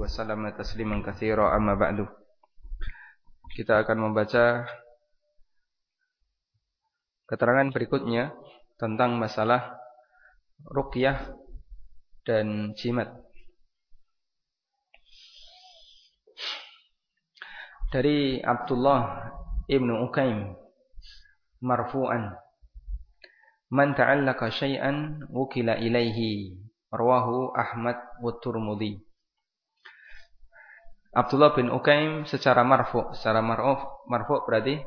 وسلم تسليما كثيرا أما بعد. Kita akan membaca keterangan berikutnya tentang masalah ruqyah dan jimat. Dari Abdullah ibnu Ukaim marfu'an, man ta'allaqa syai'an wukila ilaihi, rawahu Ahmad wa Tirmidzi. Abdullah bin Ukaim secara marfu', marfu' berarti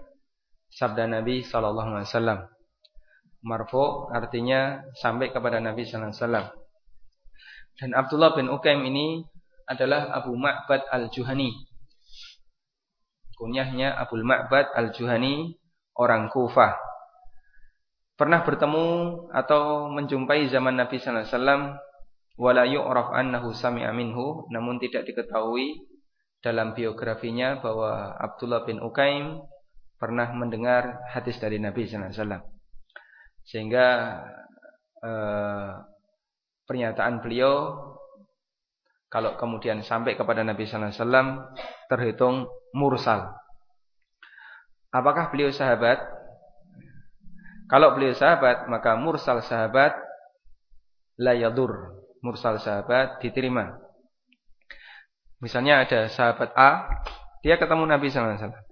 sabda Nabi sallallahu alaihi wasallam. Marfu' artinya sampai kepada Nabi sallallahu alaihi wasallam. Dan Abdullah bin Ukaim ini adalah Abu Ma'bad Al-Juhani. Kunyahnya Abu Ma'bad Al-Juhani, orang Kufah. Pernah bertemu atau menjumpai zaman Nabi sallallahu alaihi wasallam, wala yu'raf annahu sami'a minhu, namun tidak diketahui dalam biografinya bahwa Abdullah bin Ukaim pernah mendengar hadis dari Nabi sallallahu alaihi wasallam. Sehingga pernyataan beliau kalau kemudian sampai kepada Nabi sallallahu alaihi wasallam terhitung mursal. Apakah beliau sahabat? Kalau beliau sahabat, maka mursal sahabat la yadur. Mursal sahabat diterima. Misalnya ada sahabat A, dia ketemu Nabi sallallahu alaihi wasallam,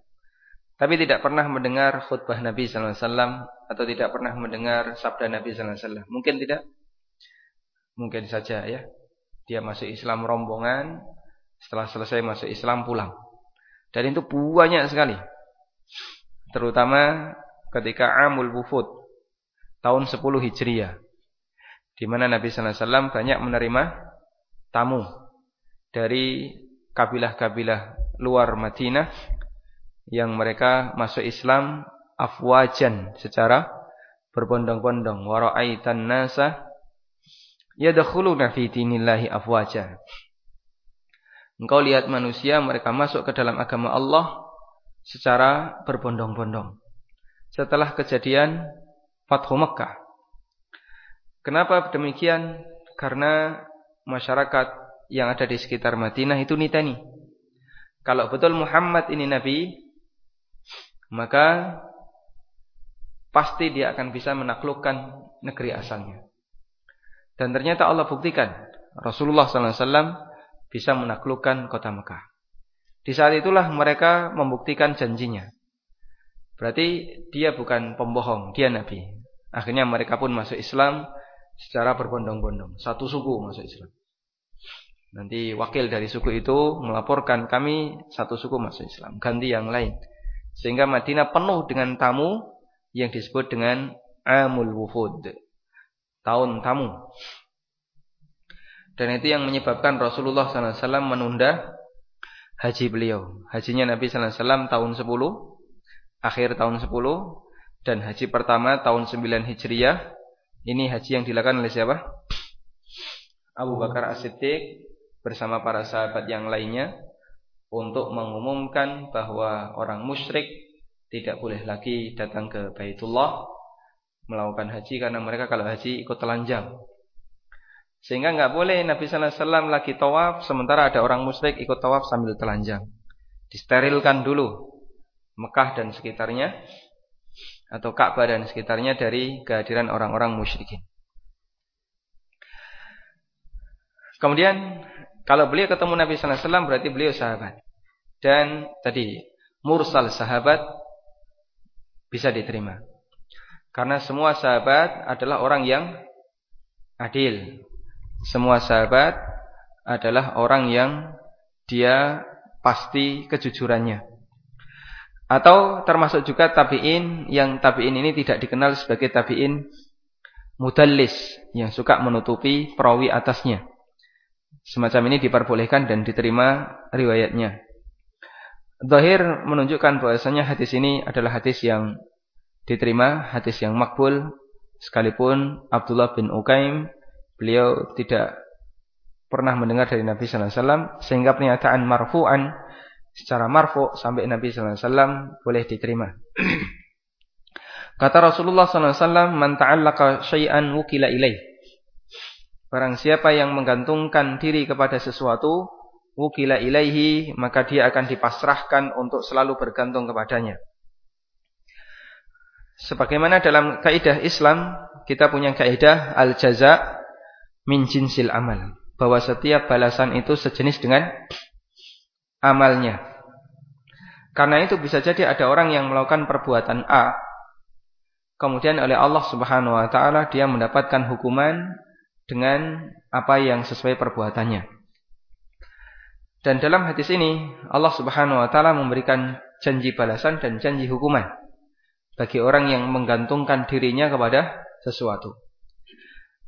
tapi tidak pernah mendengar khutbah Nabi sallallahu alaihi wasallam atau tidak pernah mendengar sabda Nabi sallallahu alaihi wasallam. Mungkin tidak? Mungkin saja ya. Dia masuk Islam rombongan, setelah selesai masuk Islam pulang. Dan itu banyak sekali. Terutama ketika Amul Wufud, tahun 10 Hijriah, di mana Nabi sallallahu alaihi wasallam banyak menerima tamu dari kabilah-kabilah luar Madinah yang mereka masuk Islam afwajan, secara berbondong-bondong. Wa ra'aitan nasa yadkhuluna fi dinillahi afwaja. Engkau lihat manusia mereka masuk ke dalam agama Allah secara berbondong-bondong. Setelah kejadian Fathu Makkah. Kenapa demikian? Karena masyarakat yang ada di sekitar Madinah itu nitani. Kalau betul Muhammad ini Nabi, maka pasti dia akan bisa menaklukkan negeri asalnya. Dan ternyata Allah buktikan Rasulullah SAW bisa menaklukkan kota Mekah. Di saat itulah mereka membuktikan janjinya. Berarti dia bukan pembohong, dia Nabi. Akhirnya mereka pun masuk Islam secara berbondong-bondong. Satu suku masuk Islam. Nanti wakil dari suku itu melaporkan kami satu suku masuk Islam, ganti yang lain. Sehingga Madinah penuh dengan tamu yang disebut dengan Amul Wufud, tahun tamu. Dan itu yang menyebabkan Rasulullah SAW menunda haji beliau. Hajinya Nabi SAW tahun 10, akhir tahun 10, dan haji pertama tahun 9 Hijriah. Ini haji yang dilakukan oleh siapa? Abu Bakar As-Siddiq bersama para sahabat yang lainnya untuk mengumumkan bahwa orang musyrik tidak boleh lagi datang ke Baitullah melakukan haji, karena mereka kalau haji ikut telanjang. Sehingga enggak boleh Nabi sallallahu alaihi wasallam lagi tawaf sementara ada orang musyrik ikut tawaf sambil telanjang. Disterilkan dulu Mekah dan sekitarnya atau Ka'bah dan sekitarnya dari kehadiran orang-orang musyrikin. Kemudian kalau beliau ketemu Nabi sallallahu alaihi wasallam berarti beliau sahabat. Dan tadi mursal sahabat bisa diterima. Karena semua sahabat adalah orang yang adil. Semua sahabat adalah orang yang dia pasti kejujurannya. Atau termasuk juga tabi'in, yang tabi'in ini tidak dikenal sebagai tabi'in mudallis, yang suka menutupi perawi atasnya. Semacam ini diperbolehkan dan diterima riwayatnya. Zahir menunjukkan bahwasanya hadis ini adalah hadis yang diterima, hadis yang makbul, sekalipun Abdullah bin Ukaim beliau tidak pernah mendengar dari Nabi sallallahu alaihi wasallam, sehingga pernyataan marfu'an secara marfu' sampai Nabi sallallahu alaihi wasallam boleh diterima. Kata Rasulullah sallallahu alaihi wasallam, "Man ta'allaqa syai'an wukila ilaih." Barang siapa yang menggantungkan diri kepada sesuatu, wukila ilaihi, maka dia akan dipasrahkan untuk selalu bergantung kepadanya. Sebagaimana dalam kaidah Islam, kita punya kaidah al-jaza min jinsil amal, bahwa setiap balasan itu sejenis dengan amalnya. Karena itu bisa jadi ada orang yang melakukan perbuatan A, kemudian oleh Allah Subhanahu wa taala dia mendapatkan hukuman dengan apa yang sesuai perbuatannya. Dan dalam hadis ini Allah Subhanahu wa taala memberikan janji balasan dan janji hukuman bagi orang yang menggantungkan dirinya kepada sesuatu.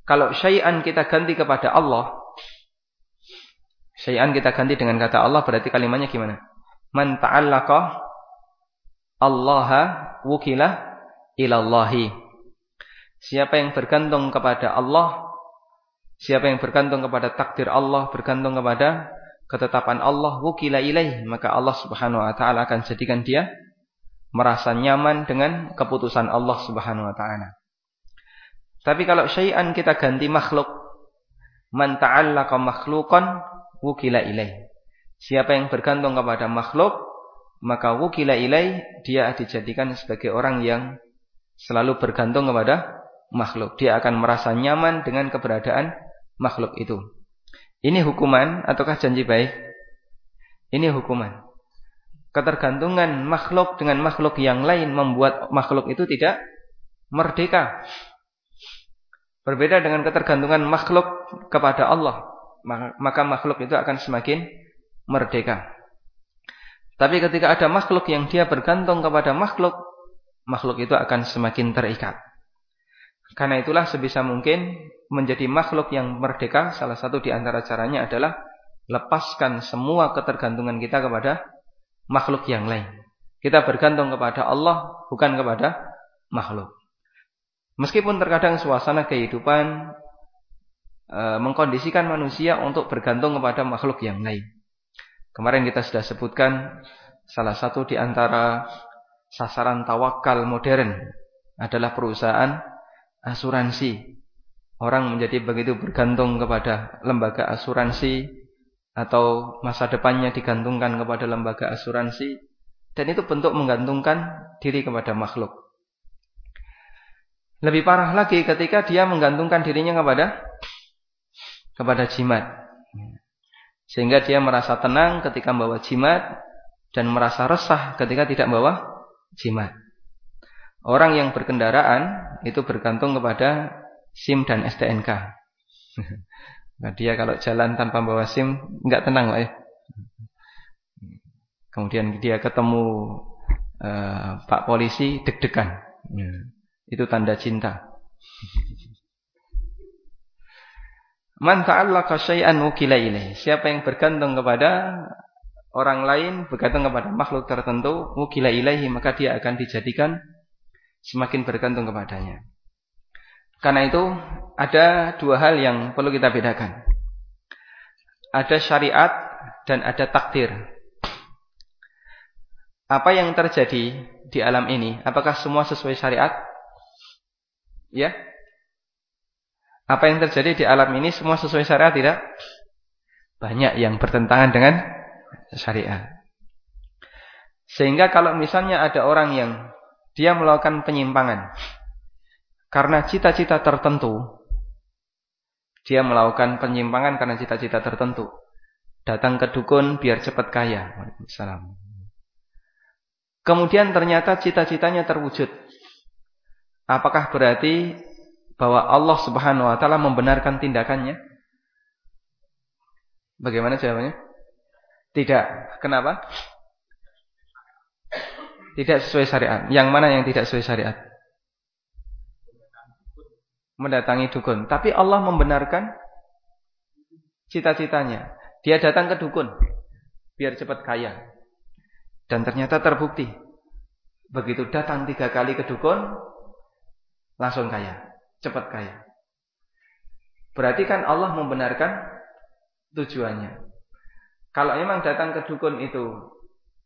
Kalau syai'an kita ganti kepada Allah, syai'an kita ganti dengan kata Allah, berarti kalimatnya gimana? Man ta'allaqa Allaha wukila ilallahi. Siapa yang bergantung kepada Allah, siapa yang bergantung kepada takdir Allah, bergantung kepada ketetapan Allah, wukila ilaih, maka Allah Subhanahu wa taala akan jadikan dia merasa nyaman dengan keputusan Allah Subhanahu wa taala. Tapi kalau syai'an kita ganti makhluk, man ta'allaqa makhluqan wukila ilaih. Siapa yang bergantung kepada makhluk, maka wukila ilaih, dia dijadikan sebagai orang yang selalu bergantung kepada makhluk. Dia akan merasa nyaman dengan keberadaan makhluk itu. Ini hukuman ataukah janji baik? Ini hukuman. Ketergantungan makhluk dengan makhluk yang lain membuat makhluk itu tidak merdeka. Berbeda dengan ketergantungan makhluk kepada Allah, maka makhluk itu akan semakin merdeka. Tapi ketika ada makhluk yang dia bergantung kepada makhluk, makhluk itu akan semakin terikat. Karena itulah sebisa mungkin menjadi makhluk yang merdeka, salah satu di antara caranya adalah lepaskan semua ketergantungan kita kepada makhluk yang lain. Kita bergantung kepada Allah, bukan kepada makhluk. Meskipun terkadang suasana kehidupan mengkondisikan manusia untuk bergantung kepada makhluk yang lain. Kemarin kita sudah sebutkan salah satu di antara sasaran tawakal modern adalah perusahaan asuransi. Orang menjadi begitu bergantung kepada lembaga asuransi, atau masa depannya digantungkan kepada lembaga asuransi, dan itu bentuk menggantungkan diri kepada makhluk. Lebih parah lagi ketika dia menggantungkan dirinya kepada jimat, sehingga dia merasa tenang ketika membawa jimat dan merasa resah ketika tidak membawa jimat. Orang yang berkendaraan itu bergantung kepada SIM dan STNK. Nah, dia kalau jalan tanpa bawa SIM enggak tenang, Pak ya. Kemudian dia ketemu Pak polisi deg-degan. Itu tanda cinta. Man ta'allaqa syai'an wukila ilaih. Siapa yang bergantung kepada orang lain, bergantung kepada makhluk tertentu, wukila ilaihi, maka dia akan dijadikan semakin bergantung kepadanya. Karena itu ada dua hal yang perlu kita bedakan. Ada syariat dan ada takdir. Apa yang terjadi di alam ini, apakah semua sesuai syariat? Ya? Apa yang terjadi di alam ini semua sesuai syariat tidak? Banyak yang bertentangan dengan syariat. Sehingga kalau misalnya ada orang yang dia melakukan penyimpangan karena cita-cita tertentu, dia melakukan penyimpangan karena cita-cita tertentu, datang ke dukun biar cepat kaya. Waalaikumsalam. Kemudian ternyata cita-citanya terwujud. Apakah berarti bahwa Allah Subhanahu wa taala membenarkan tindakannya? Bagaimana jawabannya? Tidak. Kenapa? Tidak sesuai syariat. Yang mana yang tidak sesuai syariat? Mendatangi dukun. Tapi Allah membenarkan cita-citanya. Dia datang ke dukun biar cepat kaya. Dan ternyata terbukti. Begitu datang 3 kali ke dukun, langsung kaya. Cepat kaya. Berarti kan Allah membenarkan tujuannya. Kalau memang datang ke dukun itu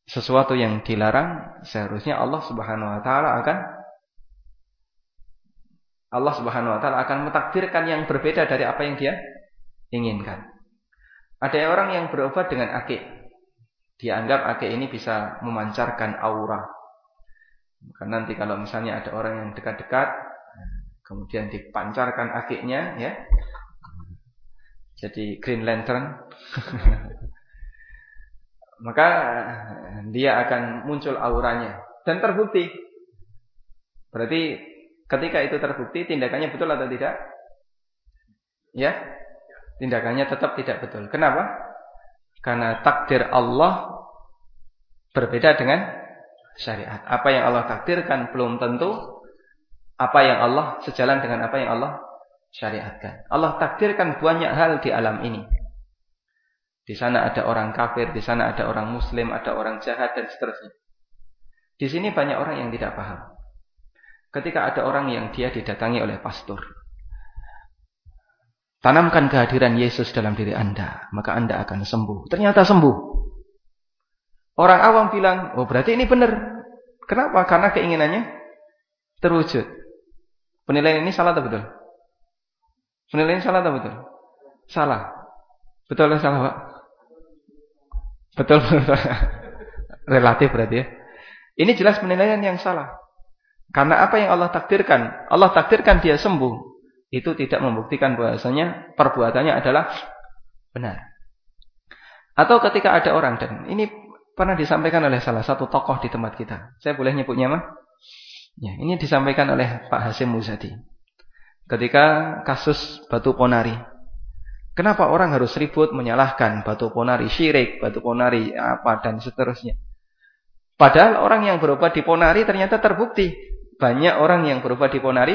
sesuatu yang dilarang, seharusnya Allah Subhanahu wa taala akan mentakdirkan yang berbeda dari apa yang dia inginkan. Ada orang yang berobat dengan akik. Dia anggap akik ini bisa memancarkan aura. Karena nanti kalau misalnya ada orang yang dekat-dekat, kemudian dipancarkan akiknya, ya, jadi Green Lantern, maka dia akan muncul auranya. Dan terbukti. Berarti ketika itu terbukti, tindakannya betul atau tidak? Ya, tindakannya tetap tidak betul. Kenapa? Karena takdir Allah berbeda dengan syariat. Apa yang Allah takdirkan belum tentu apa yang Allah sejalan dengan apa yang Allah syariatkan. Allah takdirkan banyak hal di alam ini. Di sana ada orang kafir, di sana ada orang muslim, ada orang jahat dan seterusnya. Di sini banyak orang yang tidak paham. Ketika ada orang yang dia didatangi oleh pastor, tanamkan kehadiran Yesus dalam diri Anda, maka Anda akan sembuh. Ternyata sembuh. Orang awam bilang, oh berarti ini benar. Kenapa? Karena keinginannya terwujud. Penilaian ini salah atau betul? Penilaian salah atau betul? Salah. Betul atau salah, Pak? Betul. Relatif berarti ya. Ini jelas penilaian yang salah. Karena apa yang Allah takdirkan dia sembuh, itu tidak membuktikan bahwasanya perbuatannya adalah benar. Atau ketika ada orang, dan ini pernah disampaikan oleh salah satu tokoh di tempat kita. Saya boleh nyebutnya, Mas? Ya, ini disampaikan oleh Pak Hasyim Muzadi. Ketika kasus Batu Ponari. Kenapa orang harus ribut menyalahkan Batu Ponari syirik, Batu Ponari apa dan seterusnya. Padahal orang yang berobat di Ponari ternyata terbukti. Banyak orang yang berobat di Ponari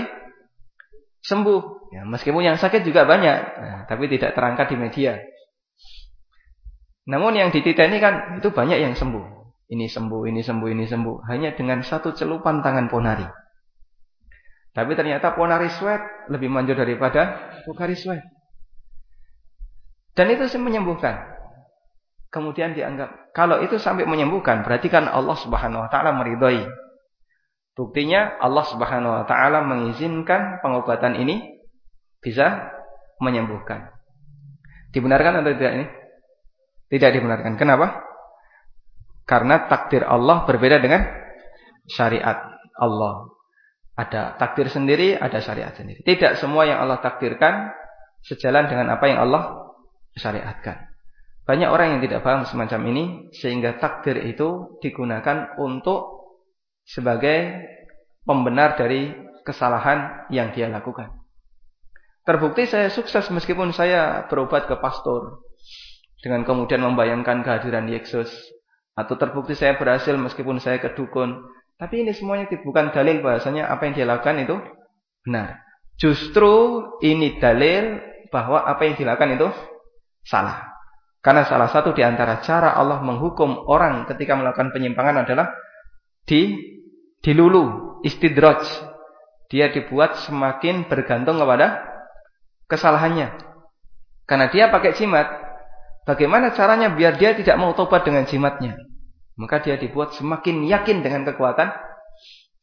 sembuh. Ya, meskipun yang sakit juga banyak, tapi tidak terangkat di media. Namun yang dititeni kan itu banyak yang sembuh. Ini sembuh, ini sembuh, ini sembuh. Hanya dengan satu celupan tangan Ponari. Tapi ternyata Ponari Sweat lebih manjur daripada Pocari Sweat. Dan itu menyembuhkan. Kemudian dianggap, kalau itu sampai menyembuhkan, berarti kan Allah Subhanahu wa taala meridhai. Buktinya Allah Subhanahu wa taala mengizinkan pengobatan ini bisa menyembuhkan. Dibenarkan atau tidak ini? Tidak dibenarkan. Kenapa? Karena takdir Allah berbeda dengan syariat Allah. Ada takdir sendiri, ada syariat sendiri. Tidak semua yang Allah takdirkan sejalan dengan apa yang Allah syariatkan. Banyak orang yang tidak paham semacam ini, sehingga takdir itu digunakan untuk sebagai pembenar dari kesalahan yang dia lakukan. Terbukti saya sukses meskipun saya berobat ke pastor, dengan kemudian membayangkan kehadiran Yesus. Atau terbukti saya berhasil meskipun saya ke dukun. Tapi ini semuanya bukan dalil bahasanya apa yang dia lakukan itu benar. Justru ini dalil bahwa apa yang dilakukan itu salah. Karena salah satu di antara cara Allah menghukum orang ketika melakukan penyimpangan adalah dilulu, istidraj. Dia dibuat semakin bergantung kepada kesalahannya. Karena dia pakai jimat, bagaimana caranya biar dia tidak mau tobat dengan jimatnya? Maka dia dibuat semakin yakin dengan kekuatan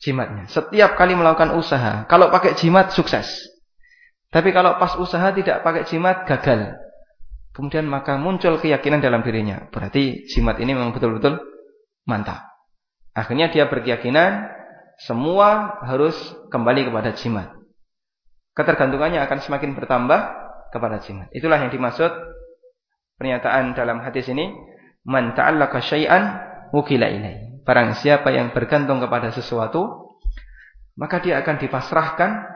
jimatnya. Setiap kali melakukan usaha, kalau pakai jimat sukses. Tapi kalau pas usaha tidak pakai jimat gagal. Kemudian maka muncul keyakinan dalam dirinya. Berarti jimat ini memang betul-betul mantap. Akhirnya dia berkeyakinan semua harus kembali kepada jimat. Ketergantungannya akan semakin bertambah kepada jimat. Itulah yang dimaksud pernyataan dalam hadis ini, man ta'allaqa syai'an wukila ilaihi. Barang siapa yang bergantung kepada sesuatu, maka dia akan dipasrahkan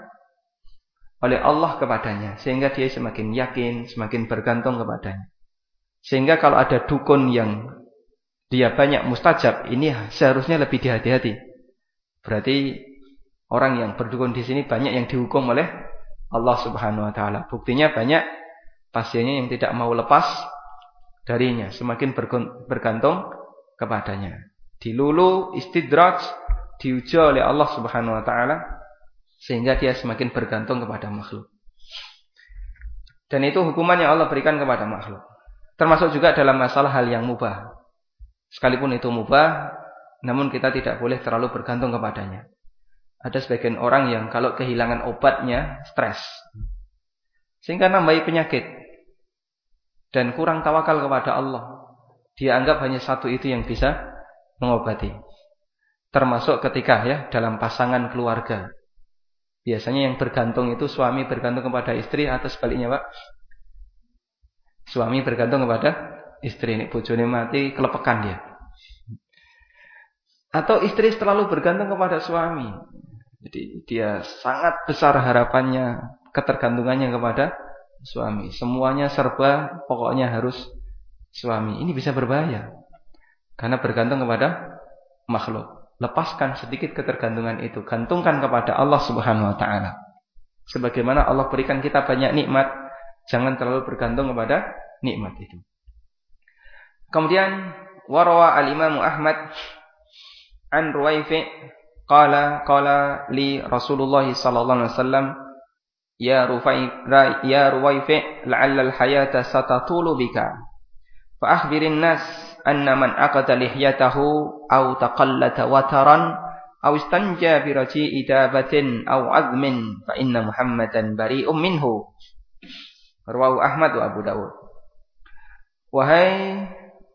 oleh Allah kepadanya, sehingga dia semakin yakin, semakin bergantung kepadanya. Sehingga kalau ada dukun yang dia banyak mustajab, ini seharusnya lebih dihati-hati. Berarti orang yang berdukun di sini banyak yang dihukum oleh Allah Subhanahu wa taala. Buktinya banyak pasiennya yang tidak mau lepas darinya, semakin bergantung kepadanya. Dilulu, istidraj, diuji oleh Allah Subhanahu wa taala sehingga dia semakin bergantung kepada makhluk. Dan itu hukuman yang Allah berikan kepada makhluk. Termasuk juga dalam masalah hal yang mubah. Sekalipun itu mubah, namun kita tidak boleh terlalu bergantung kepadanya. Ada sebagian orang yang kalau kehilangan obatnya stres, sehingga nambahi penyakit. dan kurang tawakal kepada Allah. Dia anggap hanya satu itu yang bisa mengobati. Termasuk ketika dalam pasangan keluarga. Biasanya yang bergantung itu suami bergantung kepada istri atau sebaliknya, Pak? Suami bergantung kepada istri. Nek bojone mati kelepekan dia. Atau istri terlalu bergantung kepada suami. Jadi dia sangat besar harapannya, ketergantungannya kepada suami. Semuanya serba pokoknya harus suami. Ini bisa berbahaya. Karena bergantung kepada makhluk. Lepaskan sedikit ketergantungan itu. Gantungkan kepada Allah Subhanahu wa ta'ala. Sebagaimana Allah berikan kita banyak nikmat, jangan terlalu bergantung kepada nikmat itu. Kemudian warawa al-Imam Ahmad an Ruwaifi qala li Rasulullah sallallahu alaihi wasallam ya Ruwaifi la'alla al-hayata satatulu bika fa akhbirin nas anna man aqada lihyatahu aw taqallata wataran aw istanja bi raji'i dabatin aw azmin fa inna Muhammadan bari'um minhu. Rawahu Ahmad wa Abu Dawud. Wahai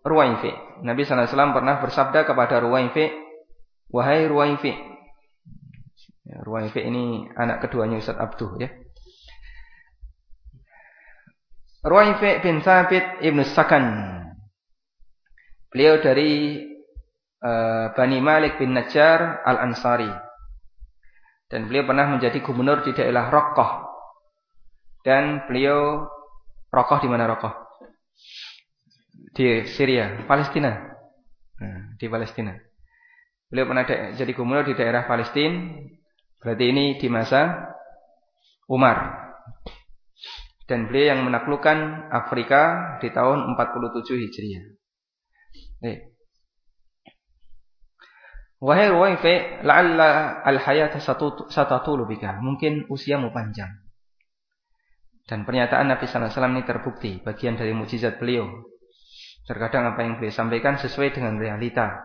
Ruwaifi, Nabi sallallahu alaihi wasallam pernah bersabda kepada Ruwaifi, wahai Ruwaifi. Ruwaifi ini anak keduanya Ustaz Abduh ya. Ruwaifi bin Thabit Ibnu Sakan. Beliau dari Bani Malik bin Najjar Al-Ansari. Dan beliau pernah menjadi gubernur di daerah Raqqah. Dan beliau Raqqah di mana Raqqah? Di Syria, Palestina. Di Palestina. Beliau pernah jadi gubernur di daerah Palestina. Berarti ini di masa Umar. Dan beliau yang menaklukkan Afrika di tahun 47 Hijriah. Wahai Ruwaifi, la'alla al-hayata satatulu bika. Mungkin usiamu panjang. Dan pernyataan Nabi sallallahu alaihi wasallam ini terbukti, bagian dari mukjizat beliau. Terkadang apa yang beliau sampaikan sesuai dengan realita,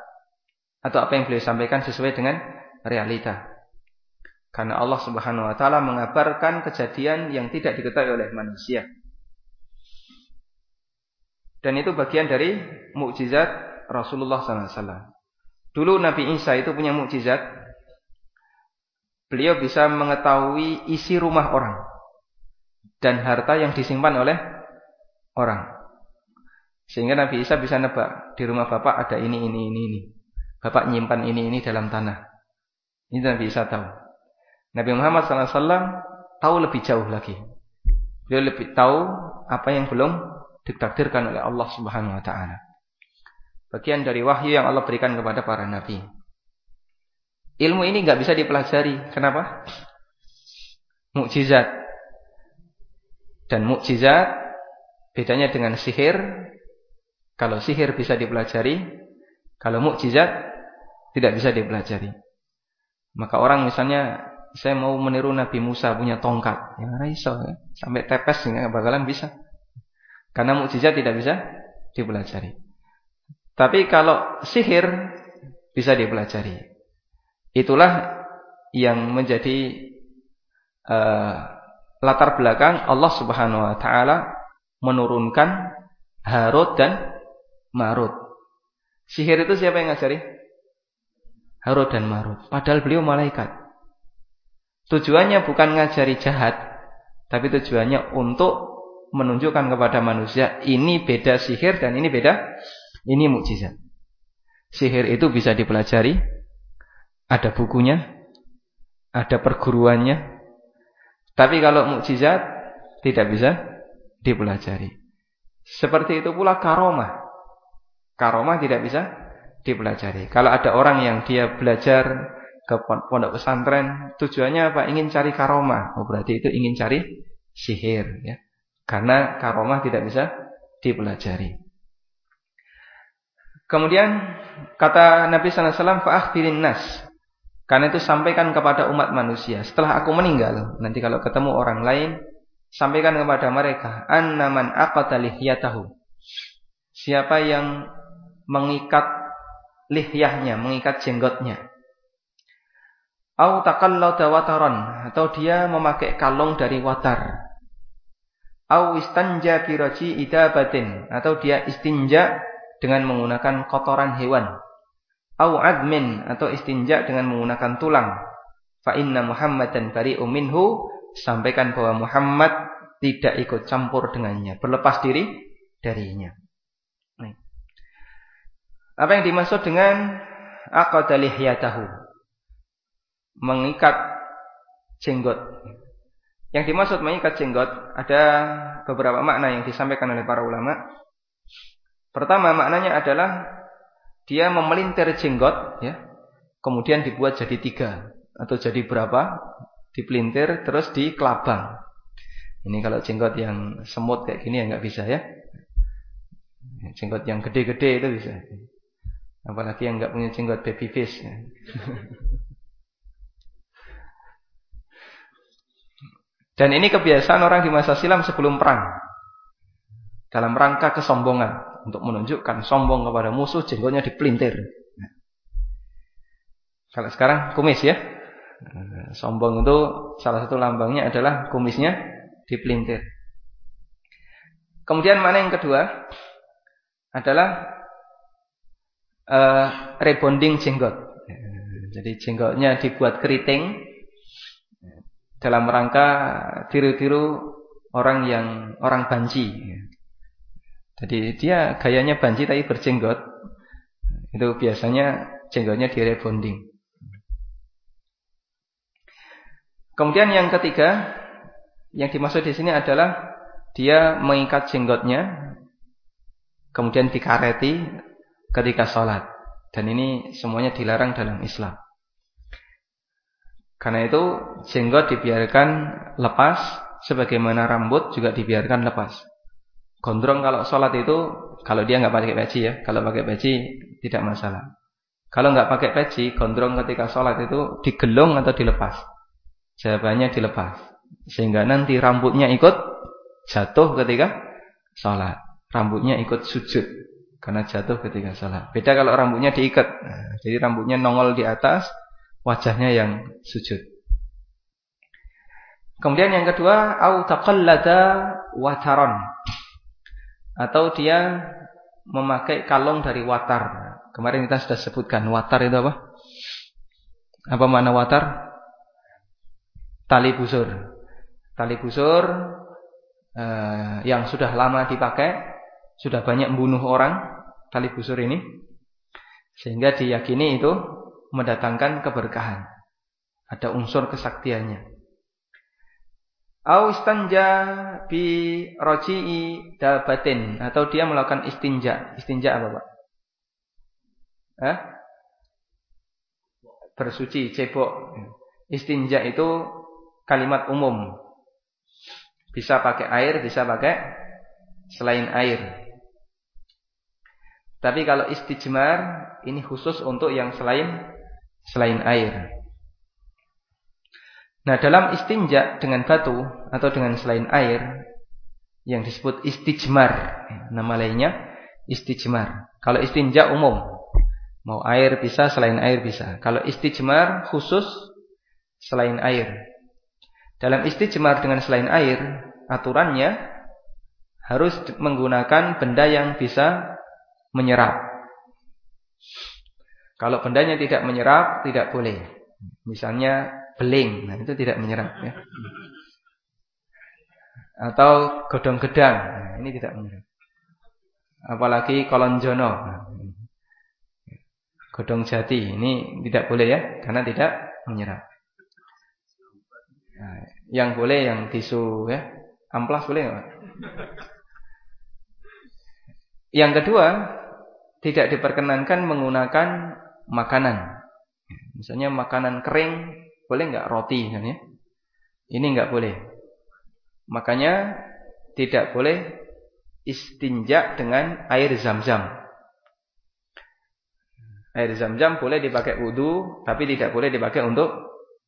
atau apa yang beliau sampaikan sesuai dengan realita. Karena Allah Subhanahu wa taala mengabarkan kejadian yang tidak diketahui oleh manusia. Dan itu bagian dari mukjizat Rasulullah SAW. Dulu Nabi Isa itu punya mukjizat. Beliau bisa mengetahui isi rumah orang dan harta yang disimpan oleh orang. Sehingga Nabi Isa bisa nebak, di rumah bapak ada ini. Bapak nyimpan ini dalam tanah. Ini Nabi Isa tahu. Nabi Muhammad SAW tahu lebih jauh lagi. Beliau lebih tahu apa yang belum ditakdirkan oleh Allah Subhanahu wa taala. Bagian dari wahyu yang Allah berikan kepada para nabi. Ilmu ini enggak bisa dipelajari. Kenapa? Mukjizat. Dan mukjizat bedanya dengan sihir. Kalau sihir bisa dipelajari, kalau mukjizat tidak bisa dipelajari. Maka orang misalnya, saya mau meniru Nabi Musa punya tongkat, ya raiso ya. Sampai tepes enggak bakalan bisa. Karena mukjizat tidak bisa dipelajari. Tapi kalau sihir bisa dipelajari. Itulah yang menjadi latar belakang Allah Subhanahu wa taala menurunkan Harut dan Marut. Sihir itu siapa yang ngajari? Harut dan Marut. Padahal beliau malaikat. Tujuannya bukan ngajari jahat, tapi tujuannya untuk menunjukkan kepada manusia ini beda sihir dan ini beda, ini mukjizat. Sihir itu bisa dipelajari, ada bukunya, ada perguruannya. Tapi kalau mukjizat tidak bisa dipelajari. Seperti itu pula karomah. Karomah tidak bisa dipelajari. Kalau ada orang yang dia belajar ke pondok pesantren, tujuannya apa? Ingin cari karomah. Oh, berarti itu ingin cari sihir ya. Karena karomah tidak bisa dipelajari. Kemudian kata Nabi sallallahu alaihi wasallam, "Fa'akhbirin nas." Karena itu sampaikan kepada umat manusia. Setelah aku meninggal, nanti kalau ketemu orang lain, sampaikan kepada mereka, "Anna man aqata lihyatahu." Siapa yang mengikat lihyahnya, mengikat jenggotnya. Au taqallata wataran, atau dia memakai kalung dari watar. Au istanja bi raji idabatin, atau dia istinja dengan menggunakan kotoran hewan. Au admin, atau istinja dengan menggunakan tulang. Fa inna Muhammadan bari'um minhu, sampaikan bahwa Muhammad tidak ikut campur dengannya, berlepas diri darinya. Apa yang dimaksud dengan aqada lihyatahu? Mengikat jenggot. Yang dimaksud mengikat jenggot ada beberapa makna yang disampaikan oleh para ulama. Pertama, maknanya adalah dia memelintir jenggot, ya, kemudian dibuat jadi 3 atau jadi berapa, dipelintir terus dikelabang. Ini kalau jenggot yang semut kayak gini ya nggak bisa, ya. Jenggot yang gede-gede itu bisa. Apalagi yang nggak punya jenggot baby face. Ya. Dan ini kebiasaan orang di masa silam sebelum perang. Dalam rangka kesombongan. Untuk menunjukkan sombong kepada musuh, jenggotnya dipelintir. Kalau sekarang kumis, ya. Sombong itu salah satu lambangnya adalah kumisnya dipelintir. Kemudian mana yang kedua adalah rebonding jenggot. Jadi jenggotnya dibuat keriting dalam rangka tiru-tiru orang banci. Jadi dia gayanya banci tapi berjenggot. Itu biasanya jenggotnya direbonding. Kemudian yang ketiga, yang dimaksud di sini adalah dia mengikat jenggotnya, kemudian dikareti ketika sholat. Dan ini semuanya dilarang dalam Islam. Karena itu jenggot dibiarkan lepas, sebagaimana rambut juga dibiarkan lepas. Gondrong kalau sholat itu, kalau dia nggak pakai peci, ya. Kalau pakai peci tidak masalah. Kalau nggak pakai peci, gondrong ketika sholat itu digelung atau dilepas? Jawabannya dilepas. Sehingga nanti rambutnya ikut jatuh ketika sholat. Rambutnya ikut sujud karena jatuh ketika sholat. Beda kalau rambutnya diikat. Nah, jadi rambutnya nongol di atas, wajahnya yang sujud. Kemudian yang kedua, au taqallada wataron, atau dia memakai kalung dari watar. Kemarin kita sudah sebutkan watar itu apa? Apa makna watar? Tali busur. Tali busur yang sudah lama dipakai, sudah banyak membunuh orang, tali busur ini, sehingga diyakini itu mendatangkan keberkahan. Ada unsur kesaktiannya. Au istanja bi roji'i dabatin, atau dia melakukan istinja. Istinja apa, Pak? Bersuci, cebok. Istinja itu kalimat umum. Bisa pakai air, bisa pakai selain air. Tapi kalau istijmar ini khusus untuk yang selain air. Nah, dalam istinja dengan batu atau dengan selain air yang disebut istijmar, nama lainnya istijmar. Kalau istinja umum, mau air bisa, selain air bisa. Kalau istijmar khusus selain air. Dalam istijmar dengan selain air, aturannya harus menggunakan benda yang bisa menyerap. Kalau bendanya tidak menyerap, tidak boleh. Misalnya beling, nah itu tidak menyerap, ya. Atau godong gedang, nah ini tidak menyerap. Apalagi kolonjono, nah, godong jati, ini tidak boleh, ya, karena tidak menyerap. Nah, yang boleh yang tisu, ya, amplas boleh nggak? Yang kedua, tidak diperkenankan menggunakan makanan. Misalnya makanan kering, boleh nggak? Roti, kan, ya? Ini nggak boleh. Makanya tidak boleh istinja dengan air zam-zam. Air zam-zam boleh dipakai wudu, tapi tidak boleh dipakai untuk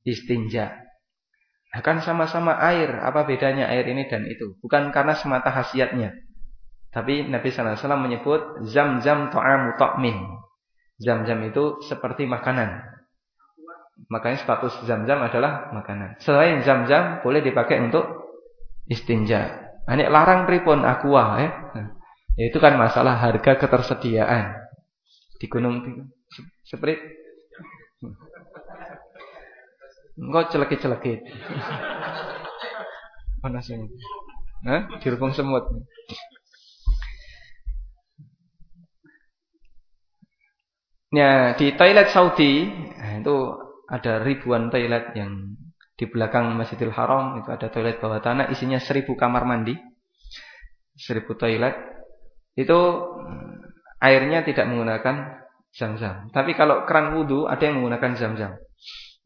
istinja. Akan sama-sama air, apa bedanya air ini dan itu? Bukan karena semata khasiatnya. Tapi Nabi sallallahu alaihi wasallam menyebut zam-zam ta'amu ta'min. Zam-zam itu seperti makanan. Makanya status zam-zam adalah makanan. Selain zam-zam boleh dipakai untuk istinja. Nek larang pripun aqua ya. Ya itu kan masalah harga ketersediaan. Di gunung seperti engko celekit-celekit. Panas ini. Dirubung semut. Ya, di toilet Saudi itu ada ribuan toilet yang di belakang Masjidil Haram itu ada toilet bawah tanah isinya 1000 kamar mandi. 1000 toilet. Itu airnya tidak menggunakan Zam-zam. Tapi kalau keran wudu ada yang menggunakan Zam-zam.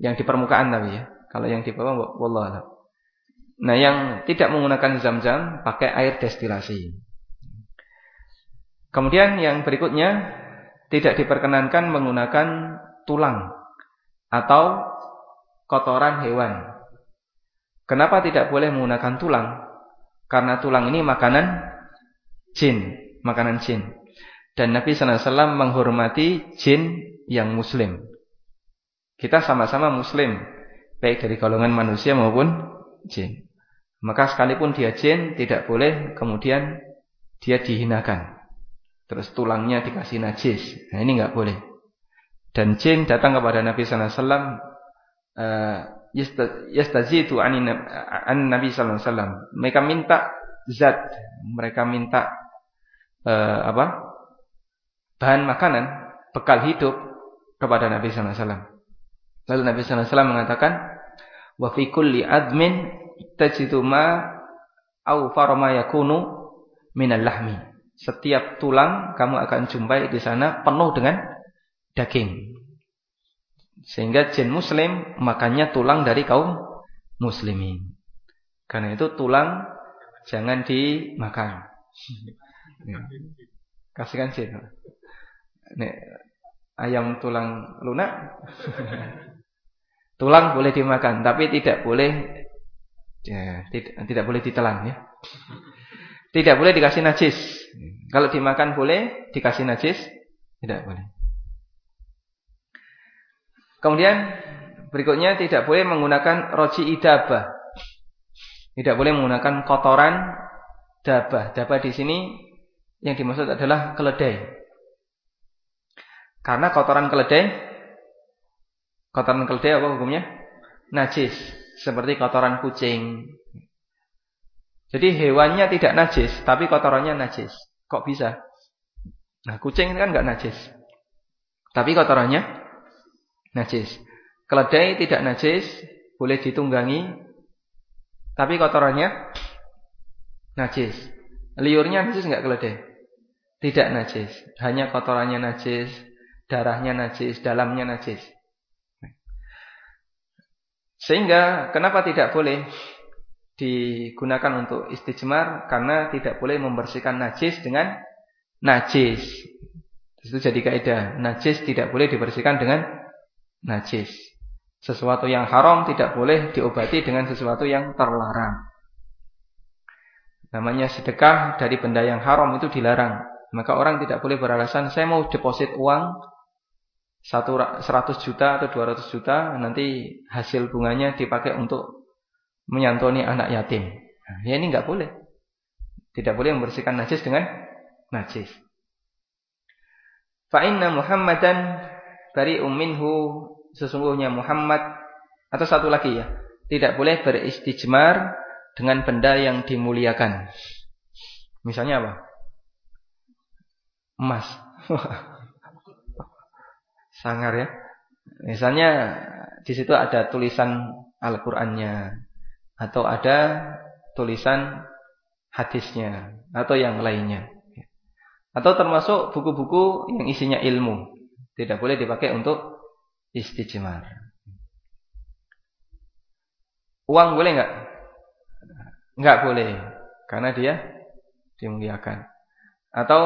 Yang di permukaan tapi ya. Kalau yang di bawah wallahu a'lam. Nah, yang tidak menggunakan Zam-zam pakai air destilasi. Kemudian yang berikutnya tidak diperkenankan menggunakan tulang atau kotoran hewan. Kenapa tidak boleh menggunakan tulang? Karena tulang ini makanan jin. Dan Nabi SAW menghormati jin yang muslim. Kita sama-sama muslim, baik dari golongan manusia maupun jin. Maka sekalipun dia jin, tidak boleh kemudian dia dihinakan. Terus tulangnya dikasih najis. Nah, ini enggak boleh. Dan jin datang kepada Nabi sallallahu alaihi wasallam yastazitu an Nabi sallallahu alaihi wasallam. Mereka minta zat, mereka minta bahan makanan, bekal hidup kepada Nabi sallallahu alaihi wasallam. Lalu Nabi sallallahu alaihi wasallam mengatakan, "Wa fi kulli admin tajidu ma aw farama yakunu minal lahmi." Setiap tulang kamu akan jumpai di sana penuh dengan daging. Sehingga jin muslim makannya tulang dari kaum muslimin. Karena itu tulang jangan dimakan. Kasihkan jin. Nek ayam tulang lunak tulang boleh dimakan, tapi tidak boleh tidak boleh ditelan ya. Tidak boleh dikasih najis. Kalau dimakan boleh, dikasih najis tidak boleh. Kemudian berikutnya tidak boleh menggunakan roji idabah. Tidak boleh menggunakan kotoran dabah. Dabah di sini yang dimaksud adalah keledai. Karena kotoran keledai apa hukumnya? Najis. Seperti kotoran kucing. Jadi hewannya tidak najis, tapi kotorannya najis. Kok bisa? Nah, kucing kan enggak najis. Tapi kotorannya najis. Keledai tidak najis, boleh ditunggangi, tapi kotorannya najis. Liurnya najis enggak keledai? Tidak najis. Hanya kotorannya najis, darahnya najis, dalamnya najis. Sehingga kenapa tidak boleh digunakan untuk istijmar? Karena tidak boleh membersihkan najis dengan najis. Itu jadi kaidah. Najis tidak boleh dibersihkan dengan najis. Sesuatu yang haram tidak boleh diobati dengan sesuatu yang terlarang. Namanya sedekah dari benda yang haram itu dilarang. Maka orang tidak boleh beralasan saya mau deposit uang 100 juta atau 200 juta, nanti hasil bunganya dipakai untuk menyantuni anak yatim. Nah, ya ini enggak boleh. Tidak boleh membersihkan najis dengan najis. Fa inna Muhammadan bari'um minhu, sesungguhnya Muhammad, atau satu lagi ya, tidak boleh beristijmar dengan benda yang dimuliakan. Misalnya apa? Emas. Sangar ya. Misalnya di situ ada tulisan Al-Qur'annya, atau ada tulisan hadisnya, atau yang lainnya. Atau termasuk buku-buku yang isinya ilmu. Tidak boleh dipakai untuk istijmar. Uang boleh enggak? Enggak boleh, karena dia dimuliakan. Atau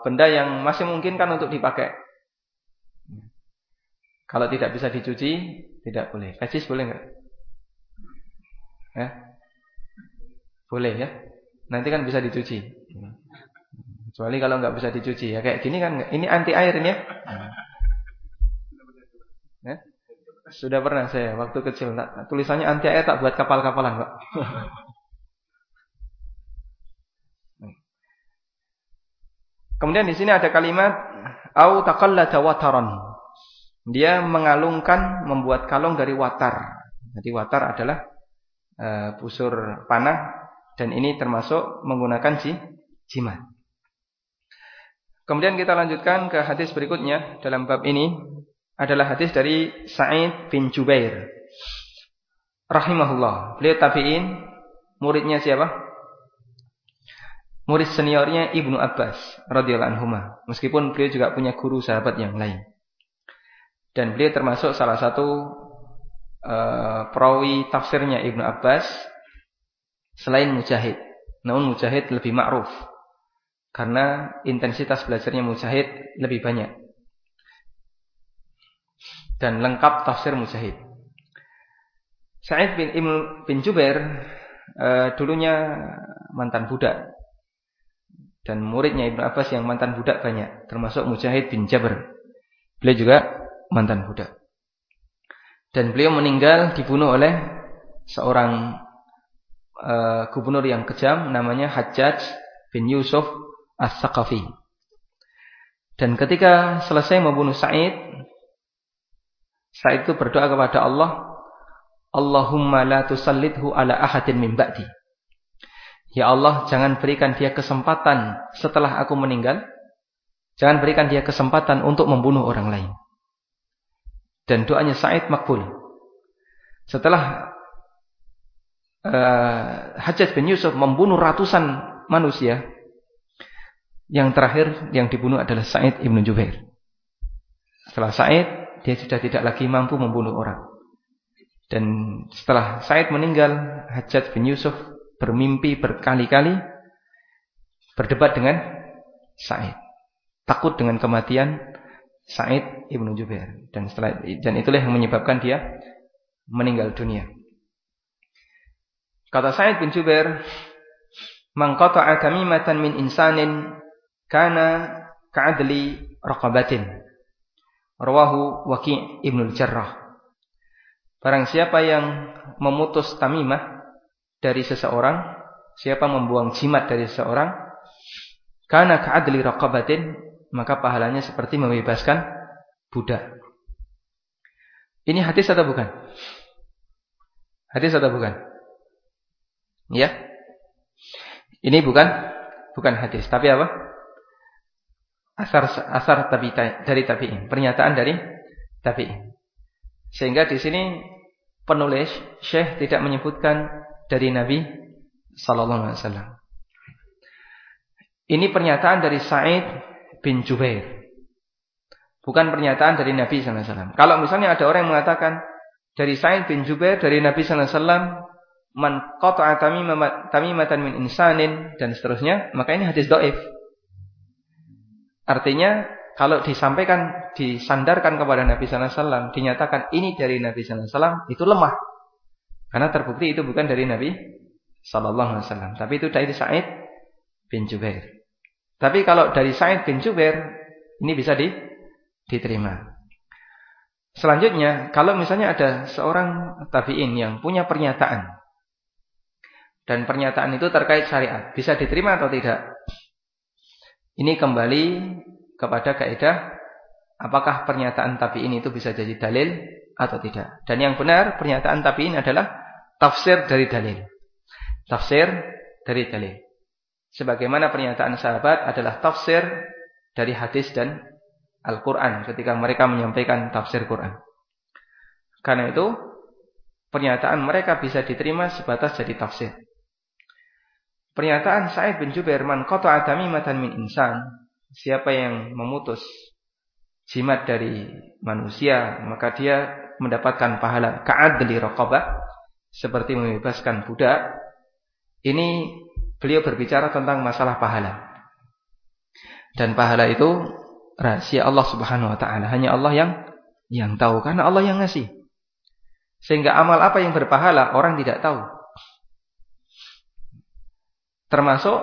benda yang masih memungkinkan untuk dipakai. Kalau tidak bisa dicuci, tidak boleh. Najis boleh enggak? Boleh ya. Nanti kan bisa dicuci. Kecuali kalau enggak bisa dicuci ya kayak gini kan, ini anti air ini ya. Sudah pernah saya waktu kecil tulisannya anti air tak buat kapal-kapalan, Pak. Kemudian di sini ada kalimat au taqallada wataran. Dia mengalungkan, membuat kalung dari watar. Jadi watar adalah busur panah, dan ini termasuk menggunakan jimat. Kemudian kita lanjutkan ke hadis berikutnya dalam bab ini, adalah hadis dari Sa'id bin Jubair rahimahullah. Beliau tabi'in, muridnya siapa? Murid seniornya Ibnu Abbas radhiyallahu anhuma. Meskipun beliau juga punya guru sahabat yang lain. Dan beliau termasuk salah satu perawi tafsirnya Ibnu Abbas selain Mujahid. Namun Mujahid lebih ma'ruf karena intensitas belajarnya Mujahid lebih banyak dan lengkap tafsir Mujahid. Sa'id bin Jubair dulunya mantan budak, dan muridnya Ibnu Abbas yang mantan budak banyak, termasuk Mujahid bin Jabr. Beliau juga mantan budak. Dan beliau meninggal dibunuh oleh seorang gubernur yang kejam namanya Hajjaj bin Yusuf As-Saqafi. Dan ketika selesai membunuh Sa'id itu berdoa kepada Allah, Allahumma la tusallidhu ala ahadin min ba'di. Ya Allah, jangan berikan dia kesempatan setelah aku meninggal. Jangan berikan dia kesempatan untuk membunuh orang lain. Dan doanya Sa'id makbul. Setelah Hajjaj bin Yusuf membunuh ratusan manusia, yang terakhir yang dibunuh adalah Sa'id ibn Jubair. Setelah Sa'id, dia sudah tidak lagi mampu membunuh orang. Dan setelah Sa'id meninggal, Hajjaj bin Yusuf bermimpi berkali-kali berdebat dengan Sa'id. Takut dengan kematian Sa'id ibn Jubair. Dan itulah yang menyebabkan dia meninggal dunia. Kata Sa'id bin Jubair, "Man qata'a tamimatan min insanin kana ka'adli raqabatin." Rawahu Waqi' ibn al-Jarrah. Barang siapa yang memutus tamimah dari seseorang, siapa membuang jimat dari seseorang, kana ka'adli raqabatin, maka pahalanya seperti membebaskan budak. Ini hadis atau bukan? Hadis atau bukan? Ya. Ini bukan hadis, tapi apa? Asar dari tabi'in, pernyataan dari tabi'in. Sehingga di sini penulis Syekh tidak menyebutkan dari Nabi sallallahu alaihi wasallam. Ini pernyataan dari Sa'id bin Jubair. Bukan pernyataan dari Nabi sallallahu alaihi wasallam. Kalau misalnya ada orang yang mengatakan dari Sa'id bin Jubair dari Nabi sallallahu alaihi wasallam, man qata'a tamimatan min insanin dan seterusnya, maka ini hadis dhaif. Artinya kalau disampaikan, disandarkan kepada Nabi sallallahu alaihi wasallam, dinyatakan ini dari Nabi sallallahu alaihi wasallam, itu lemah. Karena terbukti itu bukan dari Nabi sallallahu alaihi wasallam, tapi itu dari Sa'id bin Jubair. Tapi kalau dari Sa'id bin Jubair, ini bisa diterima. Selanjutnya, kalau misalnya ada seorang tabi'in yang punya pernyataan, dan pernyataan itu terkait syariat, bisa diterima atau tidak? Ini kembali kepada kaidah apakah pernyataan tabi'in itu bisa jadi dalil atau tidak. Dan yang benar, pernyataan tabi'in adalah tafsir dari dalil. Tafsir dari dalil. Sebagaimana pernyataan sahabat adalah tafsir dari hadis dan Al-Quran ketika mereka menyampaikan tafsir Quran. Karena itu, pernyataan mereka bisa diterima sebatas jadi tafsir. Pernyataan Sa'id bin Jubair, man qata'a tamimatan min insan, siapa yang memutus jimat dari manusia, maka dia mendapatkan pahala ka'adli raqabah, seperti membebaskan budak. Ini beliau berbicara tentang masalah pahala. Dan pahala itu rahasia Allah Subhanahu wa taala, hanya Allah yang tahu, karena Allah yang ngasih. Sehingga amal apa yang berpahala orang tidak tahu. Termasuk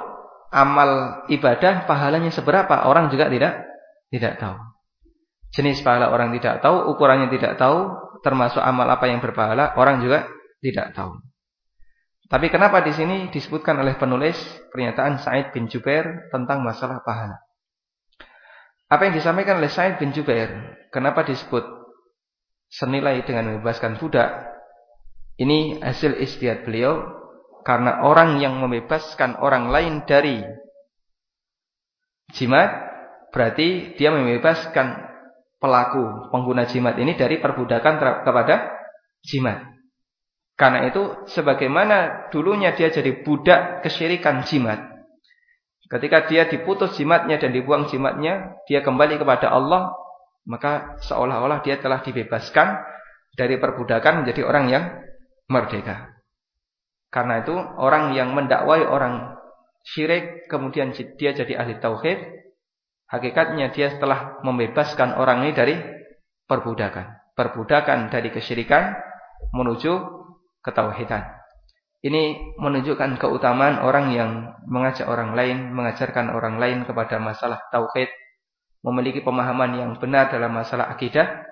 amal ibadah pahalanya seberapa orang juga tidak tahu. Jenis pahala orang tidak tahu, ukurannya tidak tahu, termasuk amal apa yang berpahala orang juga tidak tahu. Tapi kenapa di sini disebutkan oleh penulis pernyataan Sa'id bin Jubair tentang masalah pahala? Apa yang disampaikan oleh Sa'id bin Jubair, kenapa disebut senilai dengan membebaskan budak? Ini hasil ijtihad beliau, karena orang yang membebaskan orang lain dari jimat, berarti dia membebaskan pelaku pengguna jimat ini dari perbudakan kepada jimat. Karena itu, sebagaimana dulunya dia jadi budak kesyirikan jimat, ketika dia diputus jimatnya dan dibuang jimatnya, dia kembali kepada Allah, maka seolah-olah dia telah dibebaskan dari perbudakan menjadi orang yang merdeka. Karena itu, orang yang mendakwai orang syirik kemudian dia jadi ahli tauhid, hakikatnya dia telah membebaskan orang ini dari perbudakan dari kesyirikan menuju ketauhidan. Ini menunjukkan keutamaan orang yang mengajak orang lain, mengajarkan orang lain kepada masalah tauhid, memiliki pemahaman yang benar dalam masalah akidah.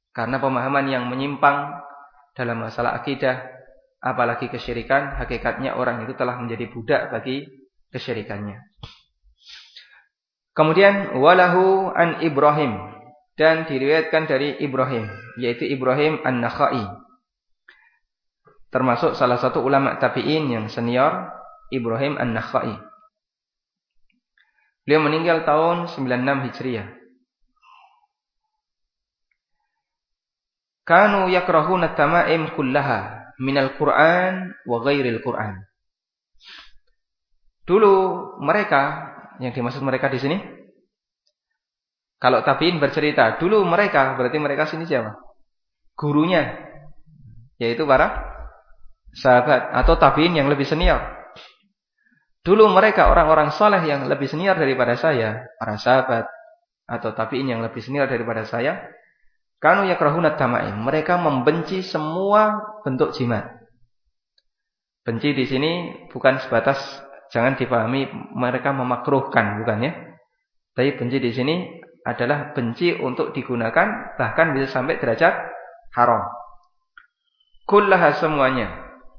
Karena pemahaman yang menyimpang dalam masalah akidah, apalagi kesyirikan, hakikatnya orang itu telah menjadi budak bagi kesyirikannya. Kemudian walahu an Ibrahim, dan diriwayatkan dari Ibrahim, yaitu Ibrahim An-Nakhai, termasuk salah satu ulama tabi'in yang senior, Ibrahim An-Nakhai. Beliau meninggal tahun 96 Hijriah. Kanu yakrahuna tamaim kullaha minal Qur'an wa ghairil Qur'an. Dulu mereka, yang dimaksud mereka di sini, kalau tabi'in bercerita, dulu mereka, berarti mereka sini siapa? Gurunya, yaitu para sahabat atau tabi'in yang lebih senior. Dulu mereka orang-orang saleh yang lebih senior daripada saya, para sahabat atau tabi'in yang lebih senior daripada saya, kanu yakrahuna tamaim, mereka membenci semua bentuk jimat. Benci di sini bukan sebatas, jangan dipahami mereka memakruhkan, bukan ya. Tapi benci di sini adalah benci untuk digunakan, bahkan bisa sampai derajat haram. Kullaha, semuanya,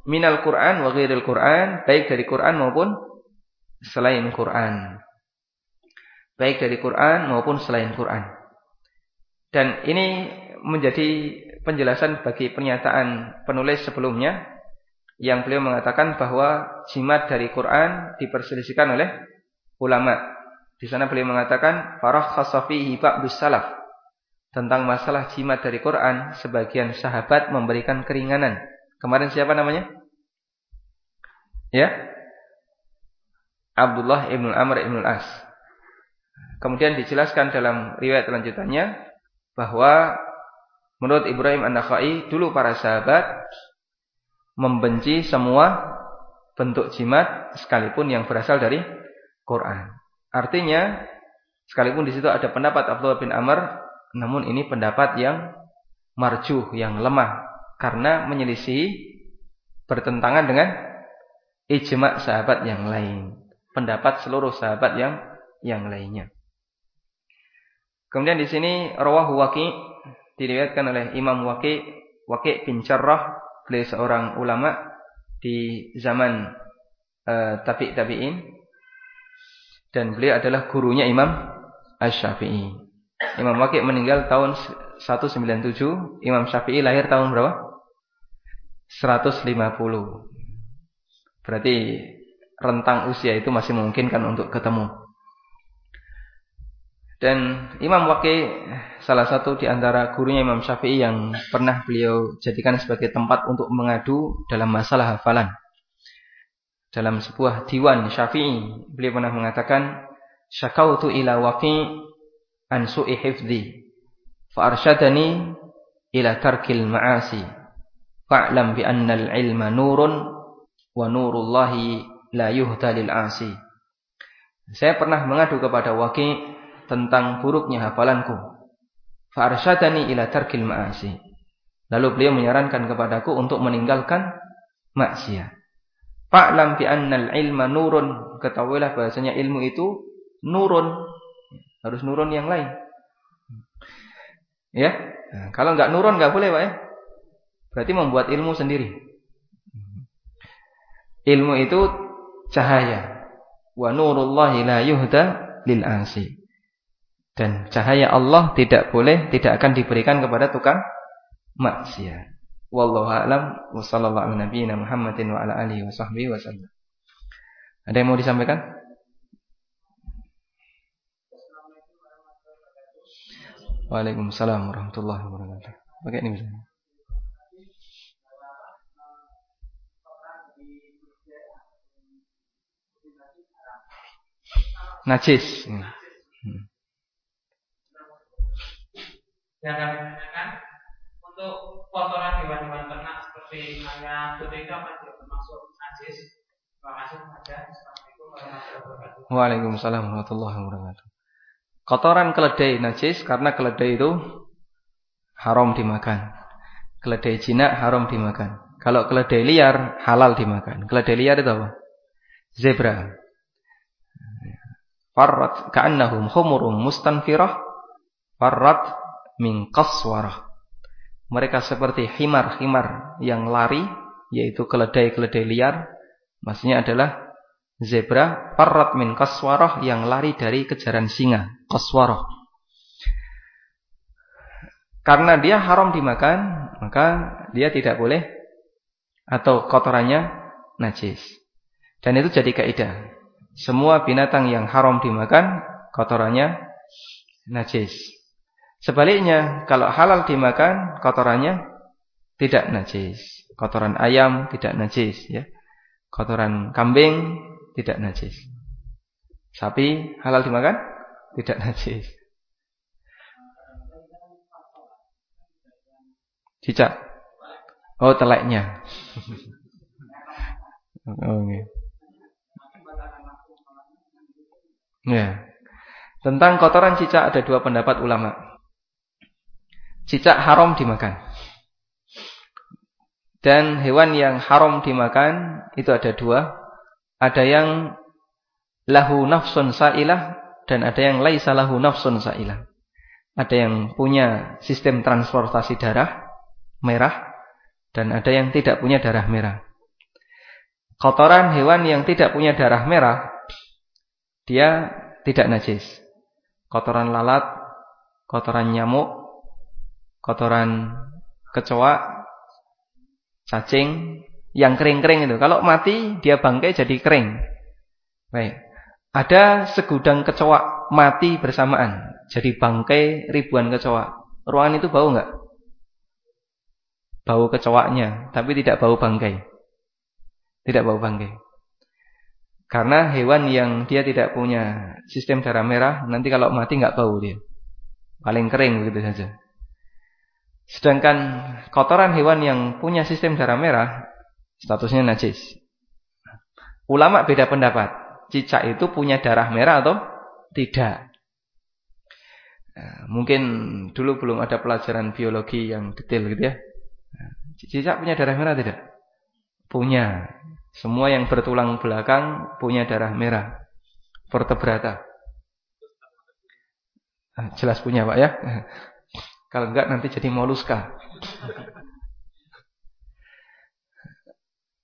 minal Qur'an wa ghairil Qur'an, baik dari Qur'an maupun selain Qur'an. Baik dari Qur'an maupun selain Qur'an. Dan ini menjadi penjelasan bagi pernyataan penulis sebelumnya, yang beliau mengatakan bahwa jimat dari Quran diperselisihkan oleh ulama. Di sana beliau mengatakan farakhasa fihi ba'dus salaf, tentang masalah jimat dari Quran sebagian sahabat memberikan keringanan. Kemarin siapa namanya? Ya, Abdullah ibn Amr ibn al-As. Kemudian dijelaskan dalam riwayat lanjutannya bahwa menurut Ibrahim An-Nakhai, dulu para sahabat membenci semua bentuk jimat sekalipun yang berasal dari Quran. Artinya, sekalipun di situ ada pendapat Abdullah bin Amr, namun ini pendapat yang marjuh, yang lemah, karena menyelisih, bertentangan dengan ijma' sahabat yang lain, pendapat seluruh sahabat yang lainnya. Kemudian di sini rawahu Waqi', diriwayatkan oleh Imam Waqi' bin Jarrah, beliau seorang ulama di zaman tabi'in, dan beliau adalah gurunya Imam Asy-Syafi'i. Imam Waqi' meninggal tahun 197, Imam Syafi'i lahir tahun berapa? 150. Berarti rentang usia itu masih memungkinkan untuk ketemu. Dan Imam Waqi' salah satu di antara gurunya Imam Syafi'i yang pernah beliau jadikan sebagai tempat untuk mengadu dalam masalah hafalan. Dalam sebuah diwan Syafi'i, beliau pernah mengatakan, syakautu ila Waqi' an su'i hifdzi fa arsyadani ila tarkil ma'asi fa'lam bi anna al-ilma nurun wa nurullahi la yuhda lil 'asi. Saya pernah mengadu kepada Waqi' tentang buruknya hafalanku. Fa arsyadani ila tarkil ma'asi. Lalu beliau menyarankan kepadaku untuk meninggalkan maksiat. Fa'lam bi annal ilma nurun, ketahuilah bahasanya ilmu itu nurun, harus nurun yang lain. Ya, nah, kalau enggak nurun enggak boleh, Pak ya. Berarti membuat ilmu sendiri. Ilmu itu cahaya. Wa nurullahi la yuhda lil 'asi. Dan cahaya Allah tidak akan diberikan kepada tukang maksiat. Wallahu a'lam wa sallallahu ala nabiyyina Muhammadin wa ala alihi wa sahbihi wasallam. Ada yang mau disampaikan? Waalaikumsalam warahmatullahi wabarakatuh. Pakai ini misalnya. Najis. Yang kami tanyakan untuk kotoran hewan-hewan ternak seperti ayam, kucing apa juga termasuk najis? Terima kasih saja. Assalamualaikum warahmatullahi wabarakatuh. Waalaikumsalam warahmatullahi wabarakatuh. Kotoran keledai najis karena keledai itu haram dimakan. Keledai jinak haram dimakan. Kalau keledai liar halal dimakan. Keledai liar itu apa? Zebra. Farrat ka'annahum khumurum mustanfirah farrat min qaswarah. Mereka seperti himar-himar yang lari, yaitu keledai-keledai liar. Maksudnya adalah zebra farrat min qaswarah, yang lari dari kejaran singa. Qaswarah. Karena dia haram dimakan, maka dia tidak boleh, atau kotorannya najis. Dan itu jadi kaidah. Semua binatang yang haram dimakan, kotorannya najis. Sebaliknya, kalau halal dimakan, kotorannya tidak najis. Kotoran ayam tidak najis, ya. Kotoran kambing tidak najis. Sapi halal dimakan, tidak najis. Cicak. Oh, teleknya. Oh, okay. Ya. Tentang kotoran cicak ada dua pendapat ulama. Cicak haram dimakan. Dan hewan yang haram dimakan itu ada dua. Ada yang lahu nafsun sa'ilah dan ada yang laisa lahu nafsun sa'ilah. Ada yang punya sistem transportasi darah merah dan ada yang tidak punya darah merah. Kotoran hewan yang tidak punya darah merah, dia tidak najis. Kotoran lalat, kotoran nyamuk, kotoran kecoa, cacing, yang kering-kering itu. Kalau mati, dia bangkai jadi kering. Baik. Ada segudang kecoa mati bersamaan, jadi bangkai ribuan kecoa. Ruangan itu bau enggak? Bau kecoanya, tapi tidak bau bangkai. Tidak bau bangkai. Karena hewan yang dia tidak punya sistem darah merah, nanti kalau mati nggak bau dia. Paling kering begitu saja. Sedangkan kotoran hewan yang punya sistem darah merah, statusnya najis. Ulama beda pendapat. Cicak itu punya darah merah atau tidak? Mungkin dulu belum ada pelajaran biologi yang detail gitu ya. Cicak punya darah merah tidak? Punya. Semua yang bertulang belakang punya darah merah. Vertebrata. Jelas punya Pak ya. Kalau enggak nanti jadi moluska.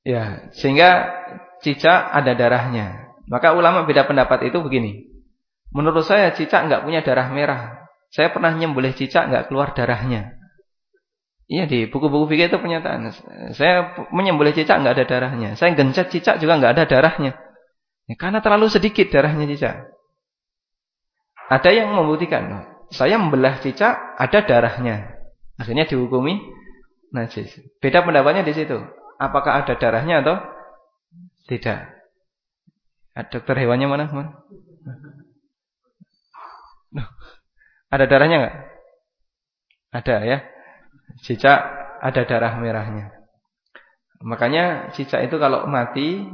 Ya, sehingga cicak ada darahnya. Maka ulama beda pendapat itu begini. Menurut saya cicak enggak punya darah merah. Saya pernah nyembelih cicak enggak keluar darahnya. Iya, di buku-buku fikih itu pernyataan. Saya menyembelih cicak enggak ada darahnya. Saya gencet cicak juga enggak ada darahnya. Ya, karena terlalu sedikit darahnya cicak. Ada yang membuktikan, saya membelah cicak ada darahnya. Akhirnya dihukumi najis. Beda pendapatnya di situ. Apakah ada darahnya atau tidak? Dokter hewannya mana? Ada darahnya enggak? Ada ya. Cicak ada darah merahnya. Makanya cicak itu kalau mati,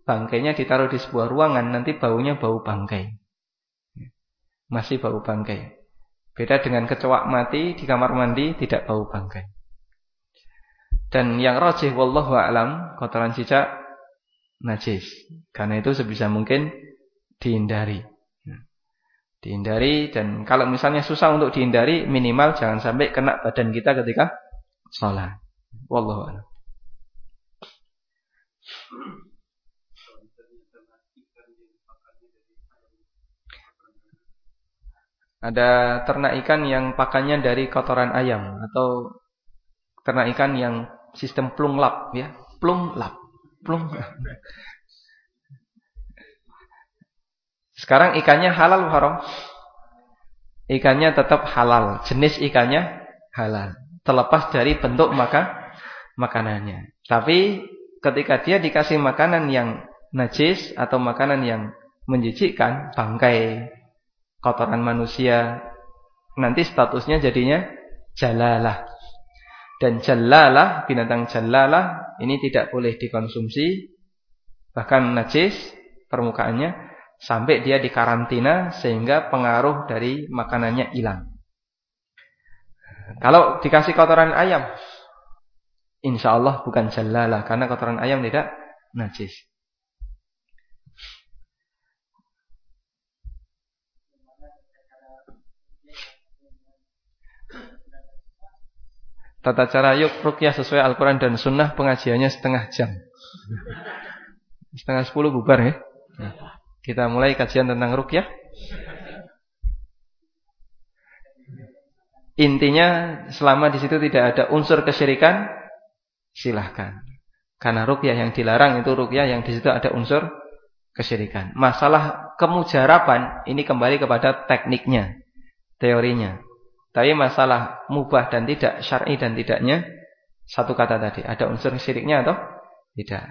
bangkainya ditaruh di sebuah ruangan, nanti baunya bau bangkai. Masih bau bangkai. Beda dengan kecoa mati di kamar mandi, tidak bau bangkai. Dan yang rajih wallahu a'lam, kotoran cicak najis. Karena itu sebisa mungkin dihindari. Dihindari, dan kalau misalnya susah untuk dihindari, minimal jangan sampai kena badan kita ketika sholat. Wallahu a'lam. Ada ternak ikan yang pakannya dari kotoran ayam atau ternak ikan yang sistem plung-lap ya, plung-lap. Sekarang ikannya halal haram? Ikannya tetap halal, jenis ikannya halal, terlepas dari bentuk makanannya. Tapi ketika dia dikasih makanan yang najis atau makanan yang menjijikkan, bangkai, kotoran manusia, nanti statusnya jadinya jalalah. Dan jalalah, binatang jalalah ini tidak boleh dikonsumsi, bahkan najis permukaannya, sampai dia dikarantina sehingga pengaruh dari makanannya hilang. Kalau dikasih kotoran ayam, insya Allah bukan jalalah, karena kotoran ayam tidak najis. Tata cara ruqyah sesuai Al-Quran dan Sunnah, pengajiannya setengah jam. 9:30 bubar ya. Kita mulai kajian tentang ruqyah. Intinya selama di situ tidak ada unsur kesyirikan, silahkan. Karena ruqyah yang dilarang itu ruqyah yang di situ ada unsur kesyirikan. Masalah kemujaraban ini kembali kepada tekniknya, teorinya. Tapi masalah mubah dan tidak, syar'i dan tidaknya, satu kata tadi, ada unsur syiriknya atau tidak.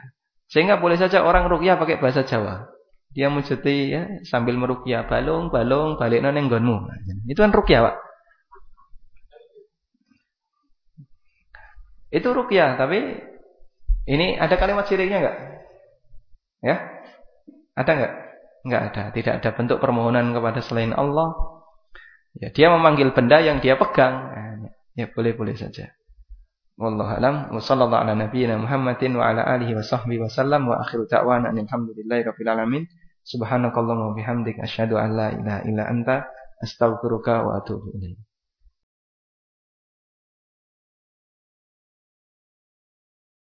Sehingga boleh saja orang ruqyah pakai bahasa Jawa. Dia mujeti ya, sambil meruqyah, balung, balikno ning nggonmu. Itu kan ruqyah, Pak. Itu ruqyah, tapi ini ada kalimat syiriknya enggak? Ya? Ada enggak? Enggak ada. Tidak ada bentuk permohonan kepada selain Allah. Ya, dia memanggil benda yang dia pegang. Ya, boleh-boleh saja. Wallahu a'lam. Wa sallallahu ala nabiyyina Muhammadin wa ala alihi wa sahbihi wa sallam wa akhiru da'wana alhamdulillahi rabbil alamin. Subhanakallahumma wa bihamdika asyhadu an la ilaha illa anta astaghfiruka wa atubu ilaik.